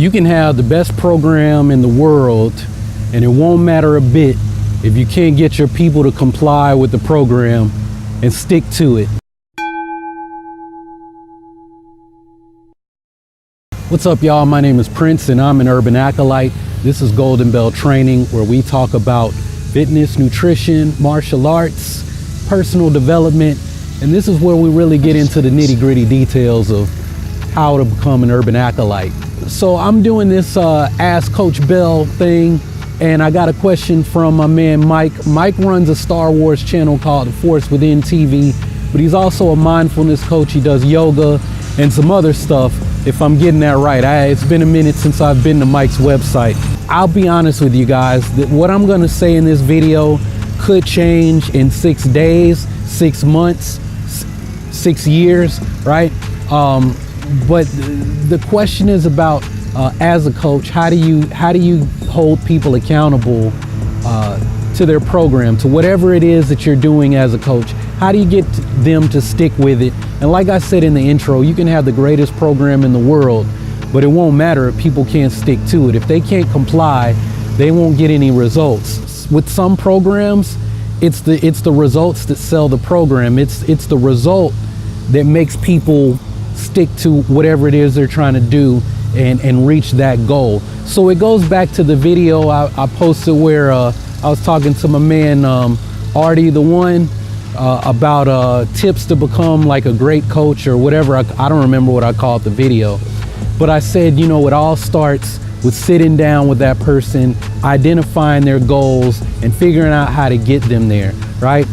You can have the best program in the world, and it won't matter a bit if you can't get your people to comply with the program and stick to it. What's up, y'all? My name is Prince, and I'm an urban acolyte. This is Golden Bell Training, where we talk about fitness, nutrition, martial arts, personal development, and this is where we really get into the nitty-gritty details of how to become an urban acolyte. So I'm doing this Ask Coach Bell thing, and I got a question from my man Mike. Mike runs a Star Wars channel called The Force Within TV, but he's also a mindfulness coach. He does yoga and some other stuff, if I'm getting that right. It's been a minute since I've been to Mike's website. I'll be honest with you guys, that what I'm gonna say in this video could change in 6 days, 6 months, 6 years, right? But the question is about, as a coach, how do you hold people accountable to their program, to whatever it is that you're doing as a coach? How do you get them to stick with it? And like I said in the intro, you can have the greatest program in the world, but it won't matter if people can't stick to it. If they can't comply, they won't get any results. With some programs, it's the results that sell the program. It's the result that makes people stick to whatever it is they're trying to do and reach that goal. So it goes back to the video I posted where I was talking to my man Artie the One about tips to become like a great coach or whatever. I don't remember what I called the video, but I said, you know, it all starts with sitting down with that person, identifying their goals and figuring out how to get them there, right?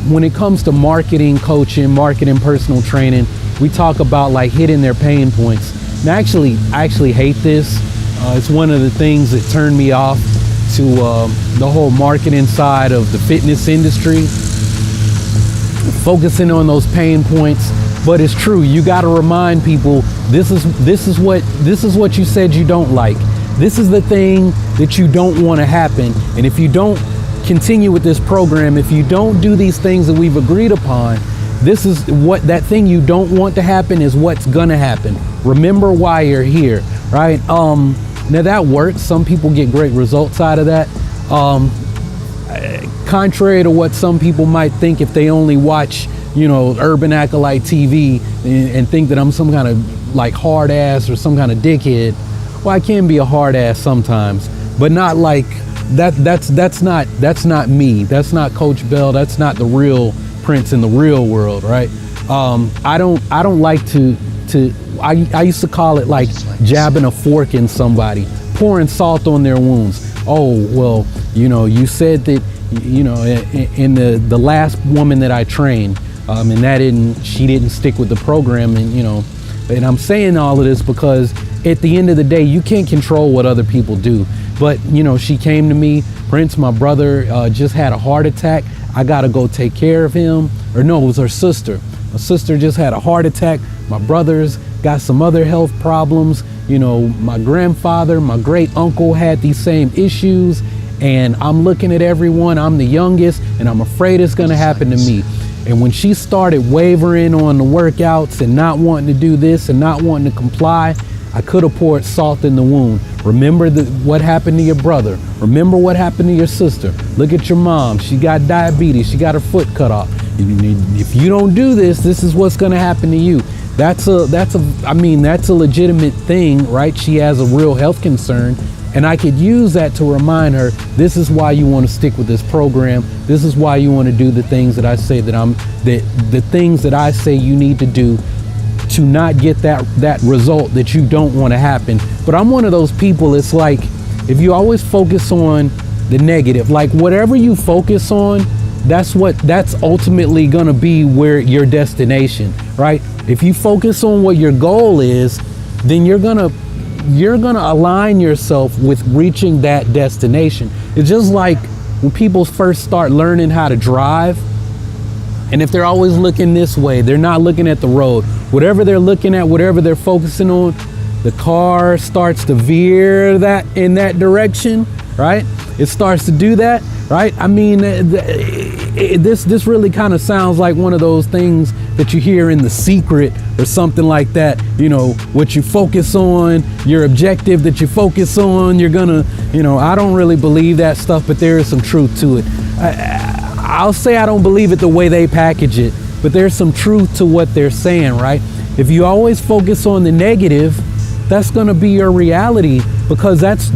When it comes to marketing, coaching, marketing, personal training, we talk about like hitting their pain points. And I actually hate this. It's one of the things that turned me off to the whole marketing side of the fitness industry, focusing on those pain points. But it's true, you got to remind people, this is what you said you don't like. This is the thing that you don't want to happen. And if you don't continue with this program, if you don't do these things that we've agreed upon, this is what that thing you don't want to happen is what's gonna happen. Remember why you're here, right? Now that works. Some people get great results out of that. Contrary to what some people might think if they only watch, you know, Urban Acolyte TV and think that I'm some kind of like hard ass or some kind of dickhead. Well, I can be a hard ass sometimes, but not like that. That's not me. That's not Coach Bell. That's not the real Prince in the real world, right? I don't like to I used to call it like jabbing a fork in somebody, pouring salt on their wounds. Oh, well, you know, you said that, you know, in the last woman that I trained, and she didn't stick with the program, and you know, and I'm saying all of this because at the end of the day, you can't control what other people do. But you know, she came to me, Prince, my brother just had a heart attack. I gotta go take care of him. Or no, it was her sister. My sister just had a heart attack. My brother's got some other health problems. You know, my grandfather, my great uncle had these same issues. And I'm looking at everyone, I'm the youngest, and I'm afraid it's gonna happen to me. And when she started wavering on the workouts and not wanting to do this and not wanting to comply, I could have poured salt in the wound. Remember what happened to your brother. Remember what happened to your sister. Look at your mom. She got diabetes. She got her foot cut off. If you don't do this, this is what's going to happen to you. That's a legitimate thing, right? She has a real health concern, and I could use that to remind her, this is why you want to stick with this program. This is why you want to do the things that I say the things that I say you need to do to not get that result that you don't want to happen. But I'm one of those people, it's like, if you always focus on the negative, like whatever you focus on, that's ultimately gonna be where your destination, right? If you focus on what your goal is, then you're gonna align yourself with reaching that destination. It's just like when people first start learning how to drive, and if they're always looking this way, they're not looking at the road. Whatever they're looking at, whatever they're focusing on, the car starts to veer in that direction, right? It starts to do that, right? I mean, this really kind of sounds like one of those things that you hear in The Secret or something like that. You know, what you focus on, your objective that you focus on, you're gonna, you know, I don't really believe that stuff, but there is some truth to it. I'll say I don't believe it the way they package it, but there's some truth to what they're saying, right? If you always focus on the negative, that's going to be your reality, because that's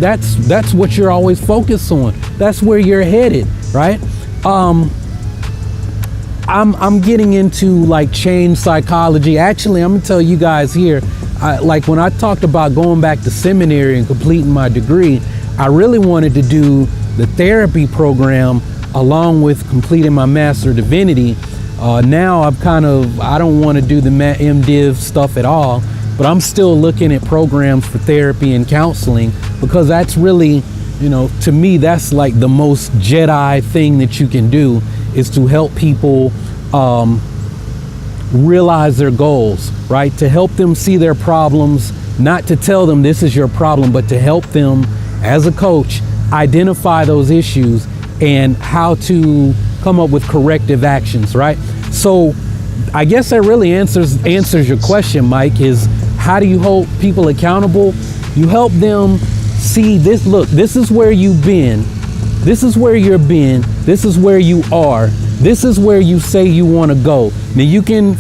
what you're always focused on. That's where you're headed, right? I'm getting into like change psychology. Actually, I'm gonna tell you guys here, like when I talked about going back to seminary and completing my degree, I really wanted to do the therapy program along with completing my Master of Divinity. Now I don't want to do the MDiv stuff at all, but I'm still looking at programs for therapy and counseling, because that's really, you know, to me, that's like the most Jedi thing that you can do, is to help people realize their goals, right? To help them see their problems, not to tell them this is your problem, but to help them as a coach identify those issues and how to come up with corrective actions, right? So I guess that really answers your question, Mike, is how do you hold people accountable? You help them see this. Look, this is where you've been. This is where you've been. This is where you are. This is where you say you want to go. Now you can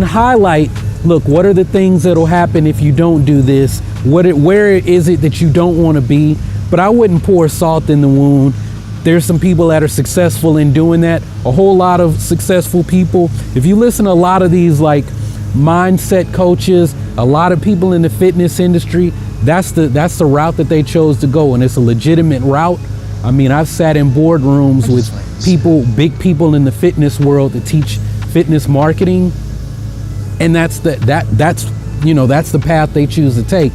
highlight, look, what are the things that'll happen if you don't do this? Where is it that you don't want to be? But I wouldn't pour salt in the wound. There's some people that are successful in doing that. A whole lot of successful people. If you listen to a lot of these like mindset coaches, a lot of people in the fitness industry, that's the route that they chose to go, and it's a legitimate route. I mean, I've sat in boardrooms with people, big people in the fitness world that teach fitness marketing, and that's the path they choose to take.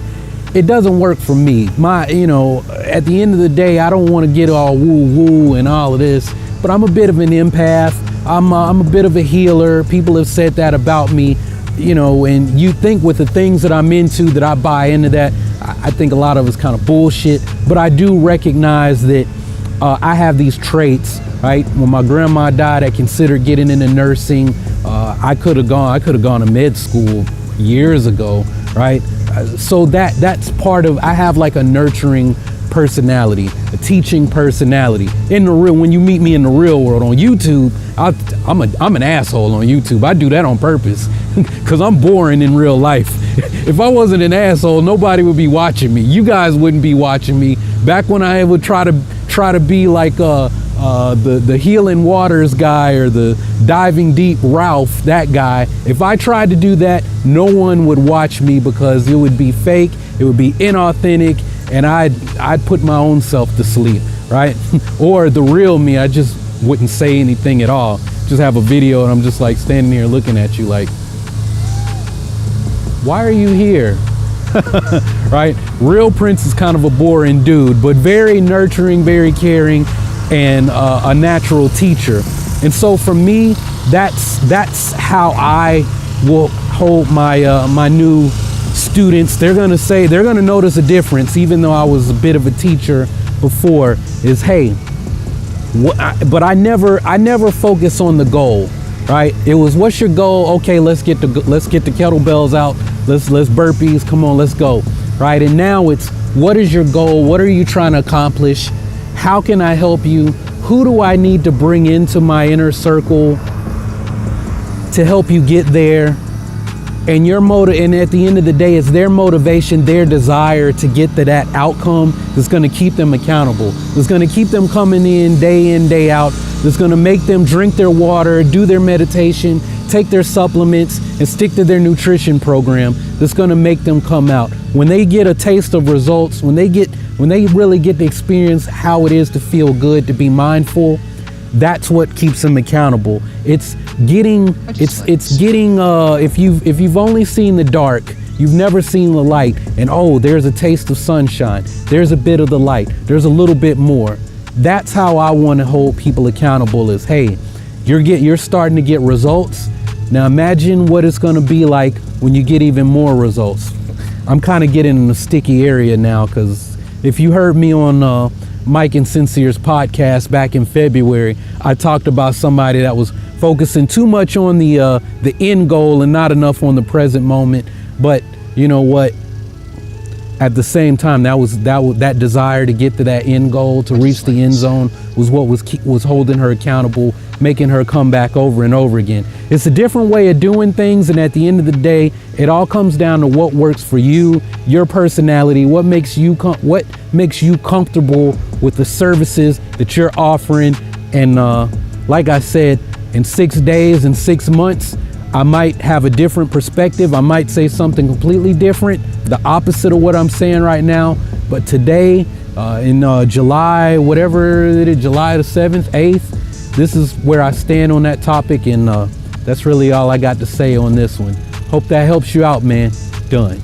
It doesn't work for me. At the end of the day, I don't want to get all woo-woo and all of this, but I'm a bit of an empath. I'm a bit of a healer. People have said that about me, and you think with the things that I'm into that I buy into that. I think a lot of it's kind of bullshit, but I do recognize that I have these traits, right? When my grandma died, I considered getting into nursing. I could have gone to med school years ago, right? So that's part of, I have like a nurturing personality, a teaching personality. When you meet me in the real world on YouTube, I'm an asshole on YouTube. I do that on purpose because I'm boring in real life. If I wasn't an asshole, nobody would be watching me. You guys wouldn't be watching me. Back when I would try to be like the healing waters guy or the diving deep Ralph, that guy. If I tried to do that, no one would watch me because it would be fake, it would be inauthentic, and I'd put my own self to sleep, right? Or the real me, I just wouldn't say anything at all. Just have a video and I'm just like standing here looking at you like, why are you here? Right? Real Prince is kind of a boring dude, but very nurturing, very caring, and a natural teacher. And so for me, that's how I will hold my new students. They're gonna notice a difference, even though I was a bit of a teacher before, is hey, but I never focus on the goal, right? It was, what's your goal? Okay, let's get the kettlebells out. Let's burpees. Come on, let's go, right? And now it's, what is your goal? What are you trying to accomplish? How can I help you? Who do I need to bring into my inner circle to help you get there? And and at the end of the day, it's their motivation, their desire to get to that outcome that's going to keep them accountable. That's going to keep them coming in, day out. That's going to make them drink their water, do their meditation, take their supplements, and stick to their nutrition program. That's going to make them come out. When they get a taste of results, when they really get to experience how it is to feel good, to be mindful, that's what keeps them accountable. If you've only seen the dark, you've never seen the light, and oh, there's a taste of sunshine, there's a bit of the light, there's a little bit more. That's how I want to hold people accountable, is hey, you're starting to get results. Now imagine what it's going to be like when you get even more results. I'm kind of getting in a sticky area now, because if you heard me on Mike and Sincere's podcast back in February, I talked about somebody that was focusing too much on the end goal and not enough on the present moment. But you know what? At the same time, that desire to get to that end goal, to reach the end zone, was what was holding her accountable, making her come back over and over again. It's a different way of doing things, and at the end of the day, it all comes down to what works for you, your personality, what makes you comfortable with the services that you're offering. And like I said, in 6 days and 6 months, I might have a different perspective. I might say something completely different, the opposite of what I'm saying right now. But today, in July, whatever it is, July the 7th, 8th, this is where I stand on that topic. And that's really all I got to say on this one. Hope that helps you out, man. Done.